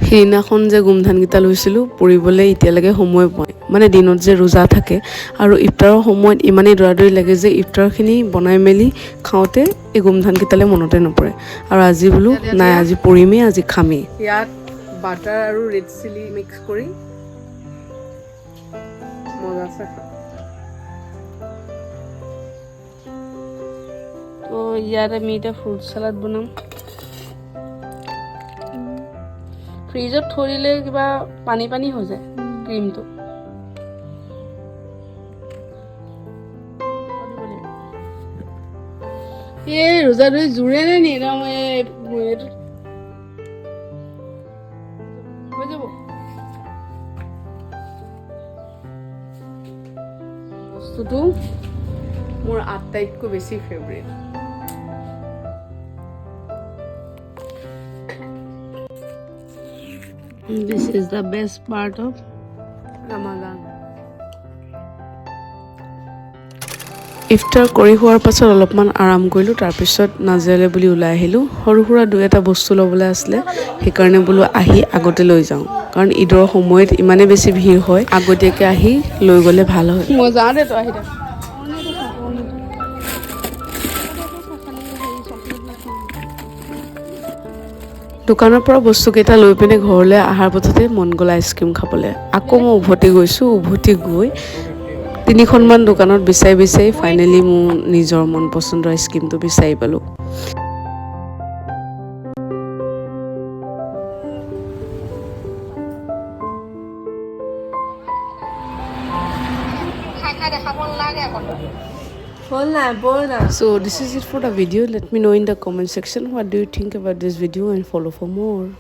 সেইদিনাখন যে গোমধানকেইটা লৈছিলোঁ পৰিবলৈ এতিয়ালৈকে সময় পোৱা নাই মানে দিনত যে ৰোজা থাকে আৰু ইফতাৰৰ সময়ত ইমানেই দৌৰাদৌৰি লাগে যে ইফতাৰখিনি বনাই মেলি খাওঁতে এই গোমধানকেইটালৈ মনতে নপৰে আৰু আজি বোলো নাই আজি পৰিমেই আজি খামেই ইয়াত বাটাৰ আৰু ৰেড চিলি মিক্স কৰি মজা আছে তো ইয়াত আমি এতিয়া ফ্ৰুট চালাড বনাম ফ্ৰিজত থৈ দিলে কিবা পানী পানী হৈ যায় ক্ৰীমটো এই ৰোজাদৈ জোৰে নে নি একদম হৈ যাব বস্তুটো মোৰ আটাইতকৈ বেছি favourite This is the best part of Ramadan. Iftar কৰি হোৱাৰ পাছত অলপমান আৰাম কৰিলোঁ তাৰপিছত নাজিৰালৈ বুলি ওলাই আহিলোঁ সৰু সুৰা দুই এটা বস্তু ল'বলৈ আছিলে সেইকাৰণে বোলো আহি আগতে লৈ যাওঁ কাৰণ ঈদৰ সময়ত ইমানেই বেছি ভিৰ হয় আগতীয়াকৈ আহি লৈ গ'লে ভাল হয় মই যাওঁ দে তই আহি দে দোকানৰ পৰা বস্তুকেইটা লৈ পিনে ঘৰলৈ অহাৰ পথতে মন গ'ল আইচক্ৰীম খাবলৈ আকৌ মই উভতি গৈছোঁ উভতি গৈ তিনিখনমান দোকানত বিচাৰি বিচাৰি ফাইনেলি মোৰ নিজৰ মন পচন্দৰ আইচক্ৰীমটো বিচাৰি পালোঁ So this is it for the video. Let me know in the comment section what do you think about this video and follow for more.